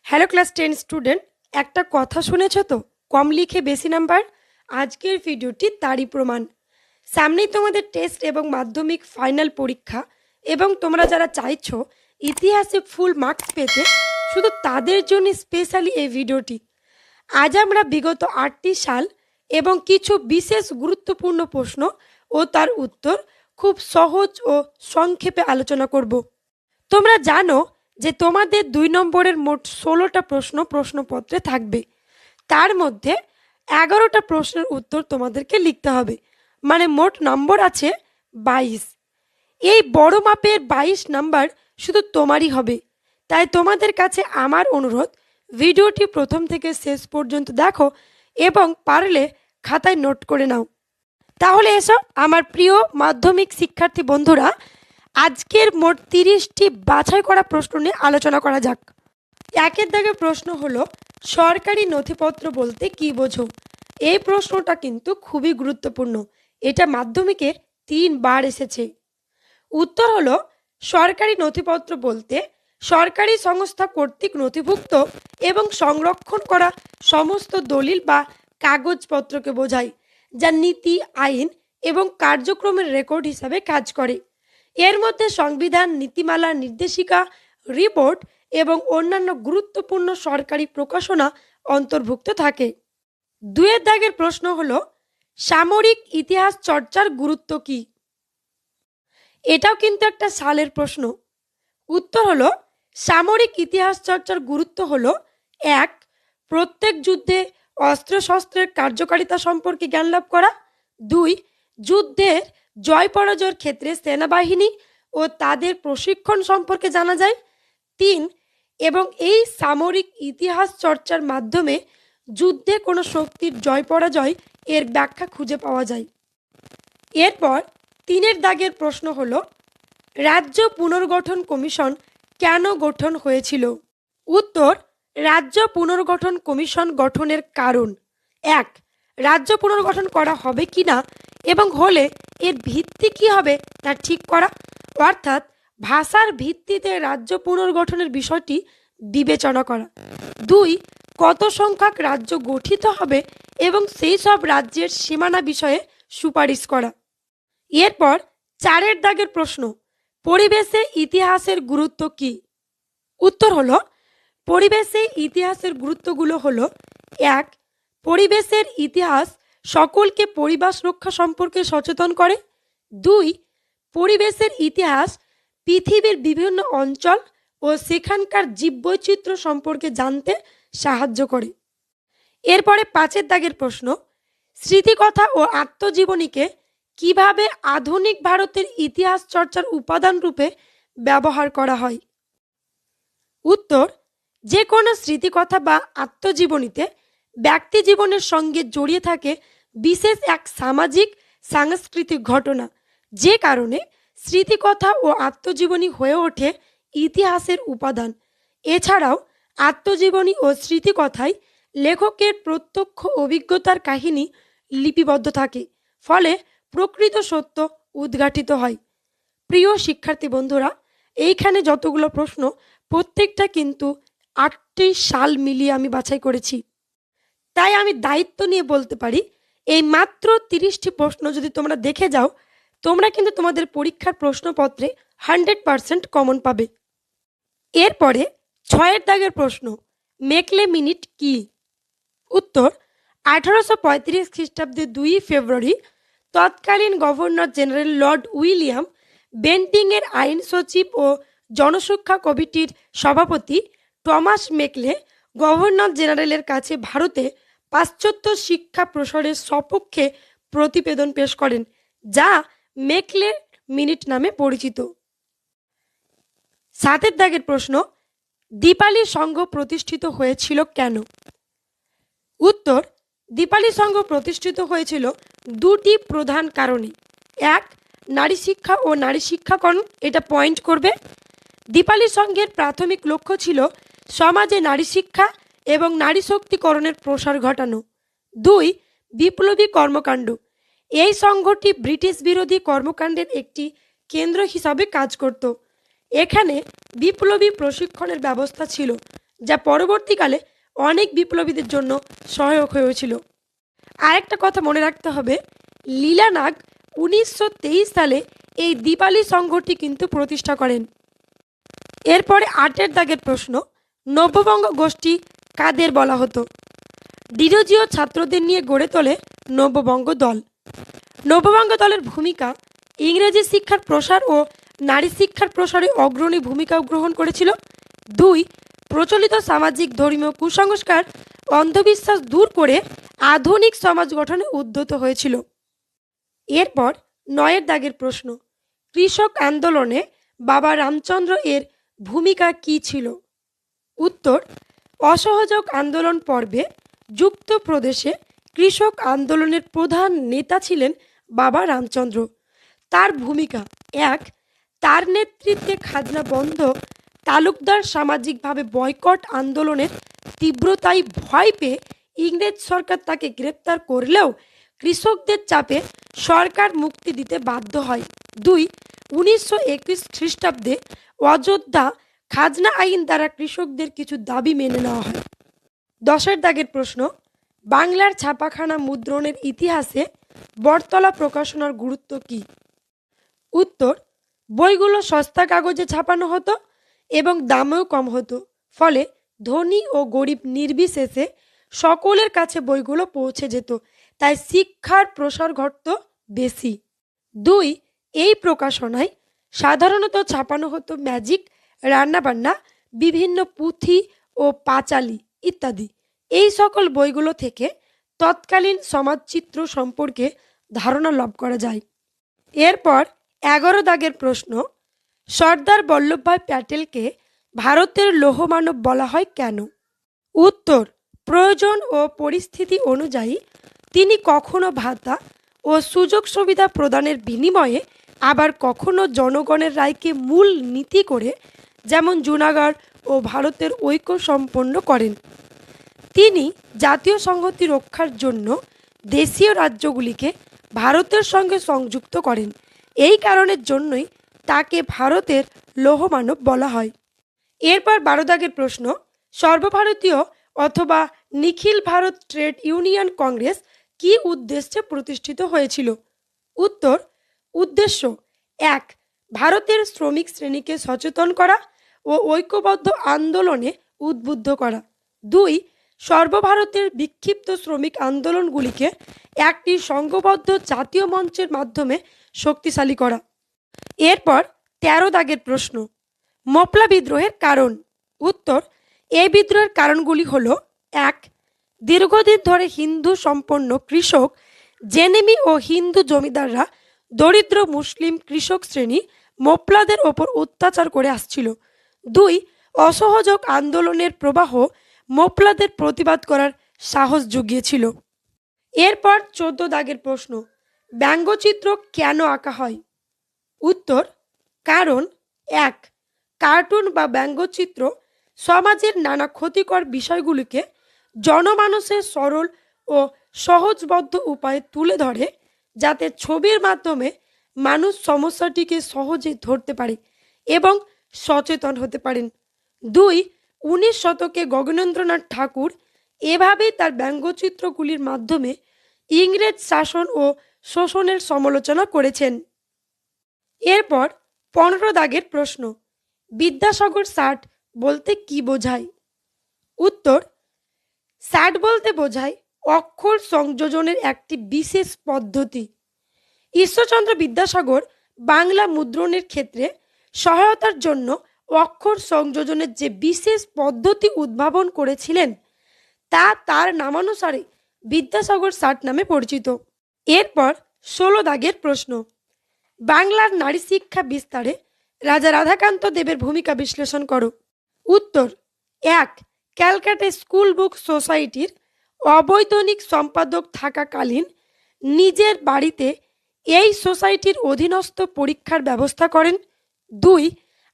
Hello class 10 student, একটা কথা শুনেছ তো, কম লিখে বেশি নাম্বার। আজকের ভিডিওটি তারই প্রমাণ। সামনেই তোমাদের টেস্ট এবং মাধ্যমিক ফাইনাল পরীক্ষা, এবং তোমরা যারা চাইছো ইতিহাসে ফুল মার্কস পেতে, শুধু তাদের জন্য স্পেশালি এই ভিডিওটি। আজ আমরা বিগত 8টি সাল এবং কিছু বিশেষ গুরুত্বপূর্ণ প্রশ্ন ও তার উত্তর খুব সহজ ও সংক্ষেপে আলোচনা করব। তোমরা জানো যে তোমাদের 2 নম্বরের মোট 16টা প্রশ্ন প্রশ্নপত্রে থাকবে। তার মধ্যে 11টা প্রশ্নের উত্তর তোমাদেরকে লিখতে হবে, মানে মোট নম্বর আছে 22। এই বড় মাপের 22 নাম্বার শুধু তোমারই হবে। তাই তোমাদের কাছে আমার অনুরোধ, ভিডিওটি প্রথম থেকে শেষ পর্যন্ত দেখো এবং পারলে খাতায় নোট করে নাও। তাহলে এসো আমার প্রিয় মাধ্যমিক শিক্ষার্থী বন্ধুরা, আজকের মোট 30টি বাছাই করা প্রশ্ন নিয়ে আলোচনা করা যাক। একের দাগে প্রশ্ন হলো, সরকারি নথিপত্র বলতে কি বোঝো? এই প্রশ্নটা কিন্তু খুবই গুরুত্বপূর্ণ, এটা মাধ্যমিকে 3 বার এসেছে। উত্তর হলো, সরকারি নথিপত্র বলতে সরকারি সংস্থা কর্তৃক নথিভুক্ত এবং সংরক্ষণ করা সমস্ত দলিল বা কাগজপত্রকে বোঝায়, যা নীতি, আইন এবং কার্যক্রমের রেকর্ড হিসাবে কাজ করে। এর মধ্যে সংবিধান, নীতিমালা, নির্দেশিকা, রিপোর্ট এবং অন্যান্য গুরুত্বপূর্ণ সরকারি প্রকাশনা অন্তর্ভুক্ত থাকে। 2 দাগের প্রশ্ন হলো, সামরিক ইতিহাস চর্চার গুরুত্ব কি? এটাও কিন্তু একটা সালের প্রশ্ন। উত্তর হলো, সামরিক ইতিহাস চর্চার গুরুত্ব হলো 1. প্রত্যেক যুদ্ধে অস্ত্রশস্ত্রের কার্যকারিতা সম্পর্কে জ্ঞান লাভ করা। 2. যুদ্ধের জয় পরাজয়ের ক্ষেত্রে সেনাবাহিনী ও তাদের প্রশিক্ষণ সম্পর্কে জানা যায়। 3. এবং এই সামরিক ইতিহাস চর্চার মাধ্যমে যুদ্ধে কোনো শক্তির জয় পরাজয় এর ব্যাখ্যা খুঁজে পাওয়া যায়। এরপর 3 দাগের প্রশ্ন হলো, রাজ্য পুনর্গঠন কমিশন কেন গঠন হয়েছিল? উত্তর, রাজ্য পুনর্গঠন কমিশন গঠনের কারণ: 1. রাজ্য পুনর্গঠন করা হবে কিনা এবং হলে এর ভিত্তি কি হবে তা ঠিক করা, অর্থাৎ ভাষার ভিত্তিতে রাজ্য পুনর্গঠনের বিষয়টি বিবেচনা করা। 2. কত সংখ্যক রাজ্য গঠিত হবে এবং সেই সব রাজ্যের সীমানা বিষয়ে সুপারিশ করা। এরপর 4 দাগের প্রশ্ন, পরিবেশে ইতিহাসের গুরুত্ব কি? উত্তর হলো, পরিবেশে ইতিহাসের গুরুত্বগুলো হলো: 1. পরিবেশের ইতিহাস সকলকে পরিবেশ রক্ষা সম্পর্কে সচেতন করে। 2. পরিবেশের ইতিহাস পৃথিবীর বিভিন্ন অঞ্চল ও সেখানকার জীববৈচিত্র্য সম্পর্কে জানতে সাহায্য করে। এরপরে 5 দাগের প্রশ্ন, স্মৃতিকথা ও আত্মজীবনীকে কিভাবে আধুনিক ভারতের ইতিহাস চর্চার উপাদান রূপে ব্যবহার করা হয়? উত্তর, যে কোনো স্মৃতিকথা বা আত্মজীবনীতে ব্যক্তি জীবনের সঙ্গে জড়িয়ে থাকে বিশেষ এক সামাজিক সাংস্কৃতিক ঘটনা, যে কারণে স্মৃতিকথা ও আত্মজীবনী হয়ে ওঠে ইতিহাসের উপাদান। এছাড়াও আত্মজীবনী ও স্মৃতিকথায় লেখকের প্রত্যক্ষ অভিজ্ঞতার কাহিনী লিপিবদ্ধ থাকে, ফলে প্রকৃত সত্য উদ্ঘাটিত হয়। প্রিয় শিক্ষার্থী বন্ধুরা, এইখানে যতগুলো প্রশ্ন, প্রত্যেকটা কিন্তু 8টি সাল মিলিয়ে আমি বাছাই করেছি। তাই আমি দায়িত্ব নিয়ে বলতে পারি, এই মাত্র 30টি প্রশ্ন যদি তোমরা দেখে যাও, তোমরা কিন্তু তোমাদের পরীক্ষার প্রশ্নপত্রে 100% কমন পাবে। এরপরে 6 দাগের প্রশ্ন, মেকলে মিনিট কি? উত্তর, 1835 খ্রিস্টাব্দে 2 ফেব্রুয়ারি তৎকালীন গভর্নর জেনারেল লর্ড উইলিয়াম বেন্টিংয়ের আইন সচিব ও জনশিক্ষা কমিটির সভাপতি টমাস মেকলে গভর্নর জেনারেলের কাছে ভারতে পাশ্চাত্য শিক্ষা প্রসারের সপক্ষে প্রতিবেদন পেশ করেন, যা মেকলে মিনিট নামে পরিচিত। 7 দাগের প্রশ্ন, দীপালি সংঘ প্রতিষ্ঠিত হয়েছিল কেন? উত্তর, দীপালি সংঘ প্রতিষ্ঠিত হয়েছিল 2টি প্রধান কারণে। 1. নারী শিক্ষা ও নারী শিক্ষাকরণ, এটা পয়েন্ট করবে। দীপালি সংঘের প্রাথমিক লক্ষ্য ছিল সমাজে নারী শিক্ষা এবং নারী শক্তিকরণের প্রসার ঘটানো। 2. বিপ্লবী কর্মকাণ্ড, এই সংঘটি ব্রিটিশ বিরোধী কর্মকাণ্ডের একটি কেন্দ্র হিসাবে কাজ করত। এখানে বিপ্লবী প্রশিক্ষণের ব্যবস্থা ছিল, যা পরবর্তীকালে অনেক বিপ্লবীদের জন্য সহায়ক হয়েছিল। আরেকটা কথা মনে রাখতে হবে, লীলা নাগ 1923 সালে এই দীপালি সংঘটি কিন্তু প্রতিষ্ঠা করেন। এরপরে 8 দাগের প্রশ্ন, নব্যবঙ্গ গোষ্ঠী কাদের বলা হতো? ডিরোজিও ছাত্রদের নিয়ে গড়ে তোলে নব্যবঙ্গ দল। নব্যবঙ্গ দলের ভূমিকা ইংরেজি শিক্ষার প্রসার ও নারী শিক্ষার প্রসারে অগ্রণী ভূমিকা গ্রহণ করেছিল। 2, প্রচলিত সামাজিক ধর্মীয় কুসংস্কার অন্ধবিশ্বাস দূর করে আধুনিক সমাজ গঠনে উদ্যত হয়েছিল। এরপর 9 দাগের প্রশ্ন, কৃষক আন্দোলনে বাবা রামচন্দ্র এর ভূমিকা কী ছিল? উত্তর, অসহযোগ আন্দোলন পর্বে যুক্তপ্রদেশে কৃষক আন্দোলনের প্রধান নেতা ছিলেন বাবা রামচন্দ্র। তার ভূমিকা: 1, তার নেতৃত্বে খাজনা বন্ধ, তালুকদার সামাজিকভাবে বয়কট আন্দোলনের তীব্রতায় ভয় পেয়ে ইংরেজ সরকার তাকে গ্রেপ্তার করলেও কৃষকদের চাপে সরকার মুক্তি দিতে বাধ্য হয়। 2, 1921 খ্রিস্টাব্দে অযোধ্যা খাজনা আইন দ্বারা কৃষকদের কিছু দাবি মেনে নেওয়া হয়। 10 দাগের প্রশ্ন, বাংলার ছাপাখানা মুদ্রণের ইতিহাসে বটতলা প্রকাশনার গুরুত্ব কী? উত্তর, বইগুলো সস্তা কাগজে ছাপানো হতো এবং দামেও কম হতো, ফলে ধনী ও গরিব নির্বিশেষে সকলের কাছে বইগুলো পৌঁছে যেত, তাই শিক্ষার প্রসার ঘটত বেশি। 2, এই প্রকাশনায় সাধারণত ছাপানো হতো ম্যাজিক, রান্নাবান্না, বিভিন্ন পুঁথি ও পাঁচালি ইত্যাদি। এই সকল বইগুলো থেকে তৎকালীন সমাজচিত্র সম্পর্কে ধারণা লাভ করা যায়। এরপর 11 দাগের প্রশ্ন, সর্দার বল্লভভাই প্যাটেলকে ভারতের লৌহমানব বলা হয় কেন? উত্তর, প্রয়োজন ও পরিস্থিতি অনুযায়ী তিনি কখনো ভাতা ও সুযোগ সুবিধা প্রদানের বিনিময়ে, আবার কখনো জনগণের রায়কে মূল নীতি করে, যেমন জুনাগড় ও ভারতের ঐক্য সম্পন্ন করেন। তিনি জাতীয় সংহতি রক্ষার জন্য দেশীয় রাজ্যগুলিকে ভারতের সঙ্গে সংযুক্ত করেন। এই কারণের জন্যই তাকে ভারতের লৌহমানব বলা হয়। এরপর 12 দাগের প্রশ্ন, সর্বভারতীয় অথবা নিখিল ভারত ট্রেড ইউনিয়ন কংগ্রেস কি উদ্দেশ্যে প্রতিষ্ঠিত হয়েছিল? উত্তর, উদ্দেশ্য: 1, ভারতের শ্রমিক শ্রেণীকে সচেতন করা ও ঐক্যবদ্ধ আন্দোলনে উদ্বুদ্ধ করা। 2, সর্বভারতের বিক্ষিপ্ত শ্রমিক আন্দোলনগুলিকে একটি সংঘবদ্ধ জাতীয় মঞ্চের মাধ্যমে শক্তিশালী করা। এরপর 13 দাগের প্রশ্ন, মোপলা বিদ্রোহের কারণ। উত্তর, এই বিদ্রোহের কারণগুলি হল: 1, দীর্ঘদিন ধরে হিন্দু সম্পন্ন কৃষক জেনেমি ও হিন্দু জমিদাররা দরিদ্র মুসলিম কৃষক শ্রেণী মোপলাদের ওপর অত্যাচার করে আসছিল। 2, অসহযোগ আন্দোলনের প্রবাহ মোপলাদের প্রতিবাদ করার সাহস জুগিয়েছিল। এরপর 14 দাগের প্রশ্ন, ব্যঙ্গচিত্র কেন আঁকা হয়? উত্তর, কারণ: 1, কার্টুন বা ব্যঙ্গচিত্র সমাজের নানা ক্ষতিকর বিষয়গুলিকে জনমানসের সরল ও সহজবদ্ধ উপায়ে তুলে ধরে, যাতে ছবির মাধ্যমে মানুষ সমস্যাটিকে সহজে ধরতে পারে এবং সচেতন হতে পারেন। 2, 19 শতকে গগনেন্দ্রনাথ ঠাকুর এভাবেই তার ব্যঙ্গচিত্রগুলির মাধ্যমে ইংরেজ শাসন ও শোষণের সমালোচনা করেছেন। এরপর 15 দাগের প্রশ্ন, বিদ্যাসাগর ষাট বলতে কি বোঝায়? উত্তর, ষাট বলতে বোঝায় অক্ষর সংযোজনের একটি বিশেষ পদ্ধতি। ঈশ্বরচন্দ্র বিদ্যাসাগর বাংলা মুদ্রণের ক্ষেত্রে সহায়তার জন্য অক্ষর সংযোজনের যে বিশেষ পদ্ধতি উদ্ভাবন করেছিলেন, তা তার নামানুসারে বিদ্যাসাগর ষাট নামে পরিচিত। এরপর 16 দাগের প্রশ্ন, বাংলার নারী শিক্ষা বিস্তারে রাজা রাধাকান্ত দেবের ভূমিকা বিশ্লেষণ করো। উত্তর, 1, ক্যালকাটা স্কুল বুক সোসাইটির অবৈতনিক সম্পাদক থাকাকালীন নিজের বাড়িতে এই সোসাইটির অধীনস্থ পরীক্ষার ব্যবস্থা করেন। 2,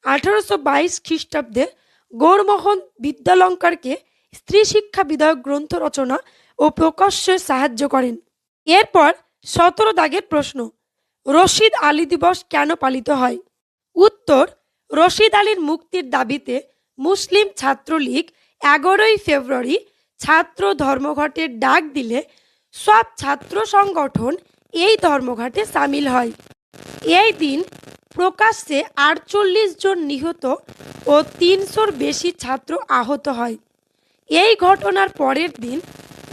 1822 খ্রিস্টাব্দে গৌরমোহন বিদ্যালঙ্কারকে স্ত্রী শিক্ষা বিধায়ক গ্রন্থ রচনা ও প্রকাশ্যে সাহায্য করেন। এরপর 17 দাগের প্রশ্ন, রশিদ আলী দিবস কেন পালিত হয়? উত্তর, রশিদ আলীর মুক্তির দাবিতে মুসলিম ছাত্রলীগ 11 ফেব্রুয়ারি ছাত্র ধর্মঘটের ডাক দিলে সব ছাত্র সংগঠন এই ধর্মঘটে সামিল হয়। এই দিন প্রকাশ্যে 48 জন নিহত ও 300-র বেশি ছাত্র আহত হয়। এই ঘটনার পরের দিন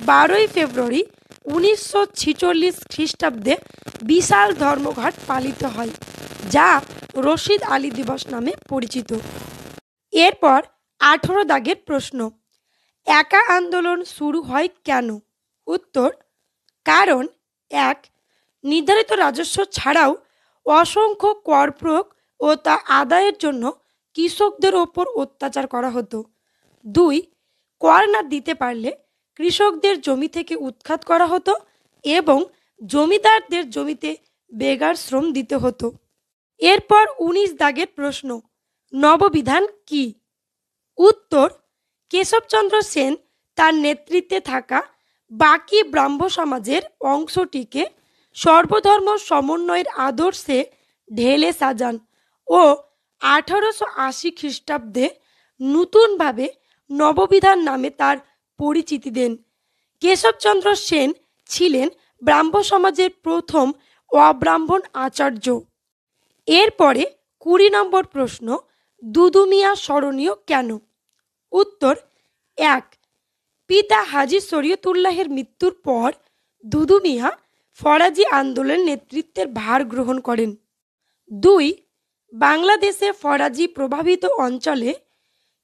12 ফেব্রুয়ারি 1946 খ্রিস্টাব্দে বিশাল ধর্মঘট পালিত হয়, যা রশিদ আলী দিবস নামে পরিচিত। এরপর 18 দাগের প্রশ্ন, একা আন্দোলন শুরু হয় কেন? উত্তর, কারণ 1. নির্ধারিত রাজস্ব ছাড়াও অসংখ্য কর প্রয়োগ ও তা আদায়ের জন্য কৃষকদের ওপর অত্যাচার করা হতো। 2. কর না দিতে পারলে কৃষকদের জমি থেকে উৎখাত করা হতো এবং জমিদারদের জমিতে বেগার শ্রম দিতে হতো। এরপর 19 দাগের প্রশ্ন, নববিধান কি? উত্তর, কেশবচন্দ্র সেন তার নেতৃত্বে থাকা বাকি ব্রাহ্ম সমাজের অংশটিকে সর্বধর্ম সমন্বয়ের আদর্শে ঢেলে সাজান ও 1880 খ্রিস্টাব্দে নতুনভাবে নববিধান নামে তার পরিচিতি দেন। কেশবচন্দ্র সেন ছিলেন ব্রাহ্ম সমাজের প্রথম অব্রাহ্মণ আচার্য। এরপরে 20 নম্বর প্রশ্ন, দুদু মিয়া স্মরণীয় কেন? উত্তর, 1. পিতা হাজী শরীয়তুল্লাহের মৃত্যুর পর দুদু মিয়া ফরাজি আন্দোলনের নেতৃত্বের ভার গ্রহণ করেন। 2. বাংলাদেশে ফরাজি প্রভাবিত অঞ্চলে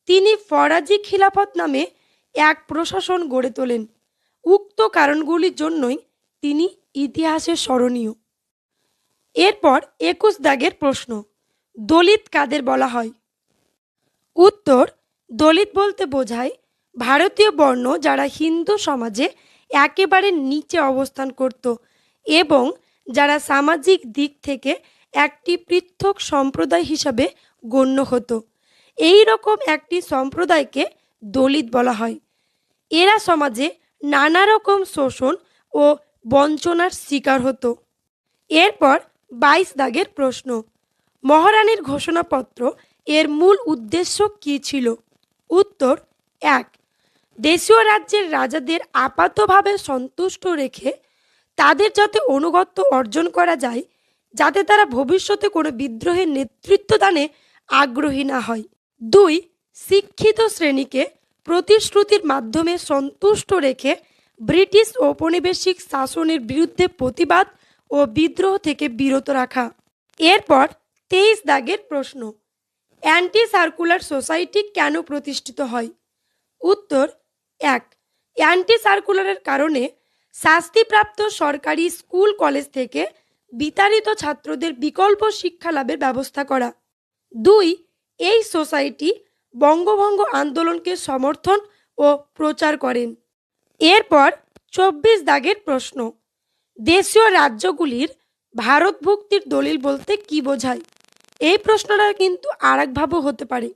তিনি ফরাজি খিলাফত নামে এক প্রশাসন গড়ে তোলেন। উক্ত কারণগুলির জন্যই তিনি ইতিহাসে স্মরণীয়। এরপর 21 দাগের প্রশ্ন, দলিত কাদের বলা হয়? উত্তর, দলিত বলতে বোঝায় ভারতীয় বর্ণ যারা হিন্দু সমাজে একেবারে নিচে অবস্থান করত এবং যারা সামাজিক দিক থেকে একটি পৃথক সম্প্রদায় হিসাবে গণ্য হতো। এই রকম একটি সম্প্রদায়কে দলিত বলা হয়। এরা সমাজে নানা রকম শোষণ ও বঞ্চনার শিকার হতো। এরপর 22 দাগের প্রশ্ন, মহারানীর ঘোষণাপত্র এর মূল উদ্দেশ্য কী ছিল? উত্তর, 1. দেশীয় রাজ্যের রাজাদের আপাতভাবে সন্তুষ্ট রেখে তাদের যাতে অনুগত্য অর্জন করা যায়, যাতে তারা ভবিষ্যতে কোনো বিদ্রোহের নেতৃত্ব দানে আগ্রহী না হয়। 2. শিক্ষিত শ্রেণীকে প্রতিশ্রুতির মাধ্যমে সন্তুষ্ট রেখে ব্রিটিশ ঔপনিবেশিক শাসনের বিরুদ্ধে প্রতিবাদ ও বিদ্রোহ থেকে বিরত রাখা। এরপর 23 দাগের প্রশ্ন, অ্যান্টি সার্কুলার সোসাইটি কেন প্রতিষ্ঠিত হয়? উত্তর, 1. অ্যান্টি সার্কুলারের কারণে শাস্তিপ্রাপ্ত সরকারি স্কুল কলেজ থেকে বিতাড়িত ছাত্রদের বিকল্প শিক্ষা লাভের ব্যবস্থা করা। 2. এই সোসাইটি বঙ্গভঙ্গ আন্দোলনকে সমর্থন ও প্রচার করেন। এরপর 24 দাগের প্রশ্ন, দেশীয় রাজ্যগুলির ভারতভুক্তির দলিল বলতে কি বোঝায়? এই প্রশ্নটা কিন্তু আরেকভাবেও হতে পারে।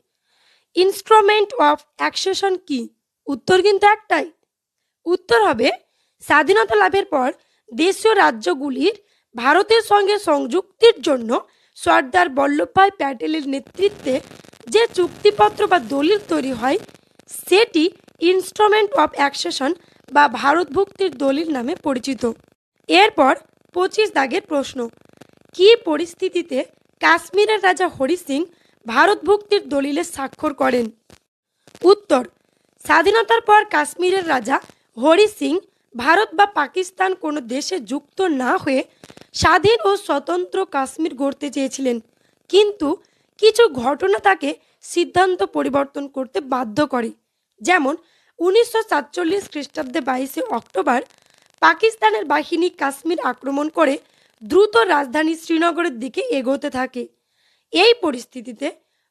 ইনস্ট্রুমেন্ট অফ অ্যাকসেশন কি? উত্তর কিন্তু একটাই। উত্তর হবে, স্বাধীনতা লাভের পর দেশীয় রাজ্যগুলির ভারতের সঙ্গে সংযুক্তির জন্য সর্দার বল্লভভাই প্যাটেলের নেতৃত্বে যে চুক্তিপত্র বা দলিল তৈরি হয় সেটি ইনস্ট্রুমেন্ট অফ অ্যাকসেশন বা ভারতভুক্তির দলিল নামে পরিচিত। এরপর 25 দাগের প্রশ্ন, কি পরিস্থিতিতে কাশ্মীরের রাজা হরি সিং ভারতভুক্তির দলিলে স্বাক্ষর করেন? উত্তর, স্বাধীনতার পর কাশ্মীরের রাজা হরি সিং ভারত বা পাকিস্তান কোনো দেশে যুক্ত না হয়ে স্বাধীন ও স্বতন্ত্র কাশ্মীর গড়তে চেয়েছিলেন, কিন্তু কিছু ঘটনা তাকে সিদ্ধান্ত পরিবর্তন করতে বাধ্য করে। যেমন 1947 খ্রিস্টাব্দে 22 অক্টোবর পাকিস্তানের বাহিনী কাশ্মীর আক্রমণ করে দ্রুত রাজধানী শ্রীনগরের দিকে এগোতে থাকে। এই পরিস্থিতিতে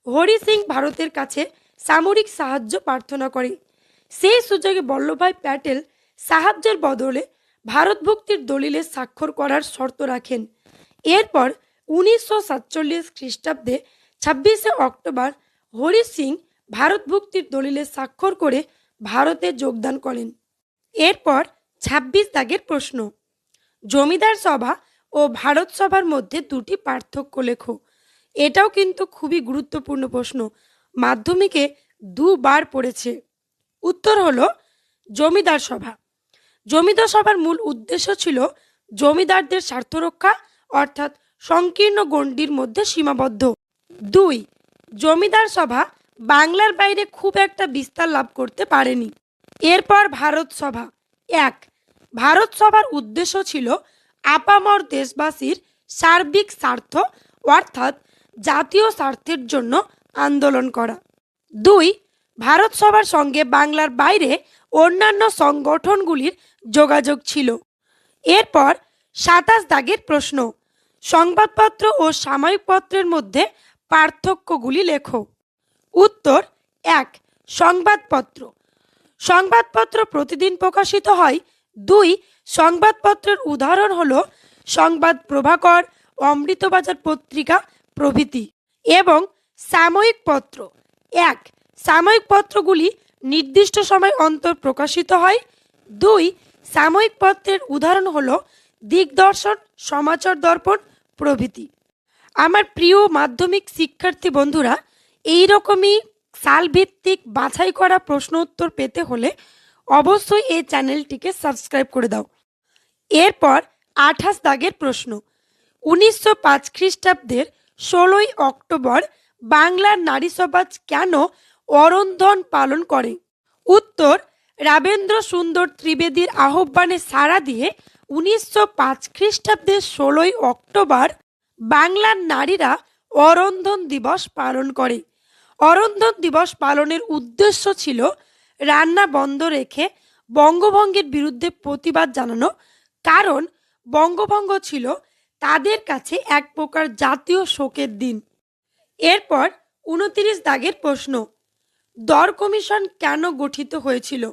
হরি সিং ভারতের কাছে সামরিক সাহায্য প্রার্থনা করে। সেই সুযোগে বল্লভভাই প্যাটেল সাহায্যের বদলে ভারতভুক্তির দলিলে স্বাক্ষর করার শর্ত রাখেন। এরপর 1947 খ্রিস্টাব্দে 26 অক্টোবর হরি সিং ভারতভুক্তির দলিলে স্বাক্ষর করে ভারতে যোগদান করেন। এরপর 26 দাগের প্রশ্ন, জমিদার সভা ও ভারত সভার মধ্যে দুটি পার্থক্য লেখো। এটাও কিন্তু খুবই গুরুত্বপূর্ণ প্রশ্ন, মাধ্যমিকে দুবার পড়েছে। উত্তর হলো জমিদার সভা। জমিদার সভার মূল উদ্দেশ্য ছিল জমিদারদের স্বার্থ রক্ষা, অর্থাৎ সংকীর্ণ গণ্ডির মধ্যে সীমাবদ্ধ। 2. জমিদার সভা বাংলার বাইরে খুব একটা বিস্তার লাভ করতে পারেনি। এরপর ভারত সভা। 1. ভারত সভার উদ্দেশ্য ছিল আপামর দেশবাসীর সার্বিক স্বার্থ, অর্থাৎ জাতীয় স্বার্থের জন্য আন্দোলন করা। 2. ভারত সভার সঙ্গে বাংলার বাইরে অন্যান্য সংগঠনগুলির যোগাযোগ ছিল। এরপর 27 দাগের প্রশ্ন, সংবাদপত্র ও সাময়িক পত্রের মধ্যে পার্থক্যগুলি লেখো। উত্তর 1. সংবাদপত্র। সংবাদপত্র প্রতিদিন প্রকাশিত হয়। 2. সংবাদপত্রের উদাহরণ হলো সংবাদ প্রভাকর, অমৃতবাজার পত্রিকা প্রভৃতি। এবং সাময়িক পত্র। 1. সাময়িক পত্রগুলি নির্দিষ্ট সময় অন্তর প্রকাশিত হয়। 2. সাময়িক পত্রের উদাহরণ হলো দিগদর্শন, সমাচার দর্পণ প্রভৃতি। আমার প্রিয় মাধ্যমিক শিক্ষার্থী বন্ধুরা, এই রকমই সালভিত্তিক বাছাই করা প্রশ্ন উত্তর পেতে হলে অবশ্যই এই চ্যানেলটিকে সাবস্ক্রাইব করে দাও। এরপর 28 দাগের প্রশ্ন, 1905 খ্রিস্টাব্দের 16ই অক্টোবর বাংলার নারী সমাজ কেন অরন্ধন পালন করে? উত্তর, রাবেন্দ্র সুন্দর ত্রিবেদীর আহ্বানে সাড়া দিয়ে 1905 খ্রিস্টাব্দের 16ই অক্টোবর বাংলার নারীরা অরন্ধন দিবস পালন করে। অরন্ধন দিবস পালনের উদ্দেশ্য ছিল রান্না বন্ধ রেখে বঙ্গভঙ্গের বিরুদ্ধে প্রতিবাদ জানানো, কারণ বঙ্গভঙ্গ ছিল তাদের কাছে এক প্রকার জাতীয় শোকের দিন। এরপর 29 দাগের প্রশ্ন, দর কমিশন কেন গঠিত হয়েছিল?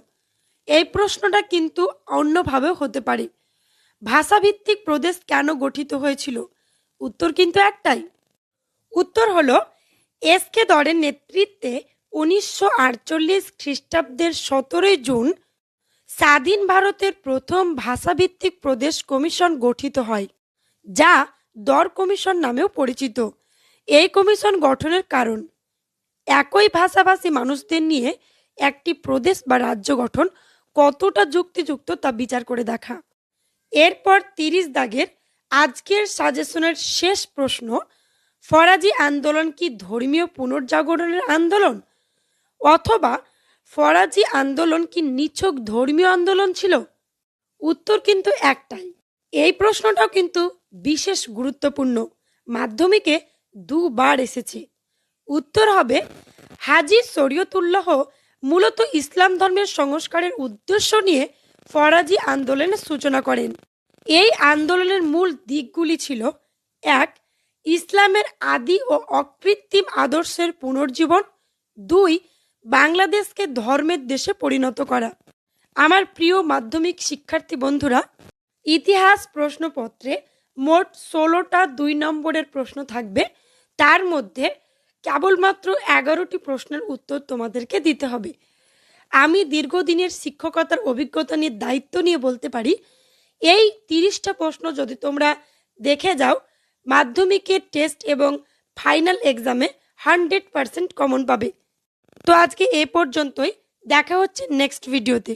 এই প্রশ্নটা কিন্তু অন্যভাবেও হতে পারে। ভাষাভিত্তিক প্রদেশ কেন গঠিত হয়েছিল? উত্তর কিন্তু একটাই। উত্তর হলো এস.কে দরের নেতৃত্বে 1948 খ্রিস্টাব্দের 17 জুন স্বাধীন ভারতের প্রথম ভাষাভিত্তিক প্রদেশ কমিশন গঠিত হয়, যা দর কমিশন নামেও পরিচিত। এই কমিশন গঠনের কারণ একই ভাষাভাষী মানুষদের নিয়ে একটি প্রদেশ বা রাজ্য গঠন কতটা যুক্তিযুক্ত তা বিচার করে দেখা। এরপর 30 দাগের আজকের সাজেশনের শেষ প্রশ্ন, ফরাজি আন্দোলন কি ধর্মীয় পুনর্জাগরণের আন্দোলন, অথবা ফরাজি আন্দোলন কি নিছক ধর্মীয় আন্দোলন ছিল? উত্তর কিন্তু একটাই। এই প্রশ্নটাও কিন্তু বিশেষ গুরুত্বপূর্ণ, মাধ্যমিকে 2 বার এসেছে। উত্তর হবে হাজী শরীয়তুল্লাহ মূলত ইসলাম ধর্মের সংস্কারের উদ্দেশ্য নিয়ে ফরাজি আন্দোলনের সূচনা করেন। এই আন্দোলনের মূল দিকগুলি ছিল: 1. ইসলামের আদি ও অকৃত্রিম আদর্শের পুনর্জীবন। 2. বাংলাদেশকে ধর্মের দেশে পরিণত করা। আমার প্রিয় মাধ্যমিক শিক্ষার্থী বন্ধুরা, ইতিহাস প্রশ্নপত্রে মোট 16টা 2 নম্বরের প্রশ্ন থাকবে। তার মধ্যে কেবলমাত্র 11টি প্রশ্নের উত্তর তোমাদেরকে দিতে হবে। আমি দীর্ঘদিনের শিক্ষকতার অভিজ্ঞতা নিয়ে দায়িত্ব নিয়ে বলতে পারি, এই 30টা প্রশ্ন যদি তোমরা দেখে যাও, মাধ্যমিকের টেস্ট এবং ফাইনাল এক্সামে 100% কমন পাবে। তো আজকে এ পর্যন্তই, দেখা হচ্ছে নেক্সট ভিডিওতে।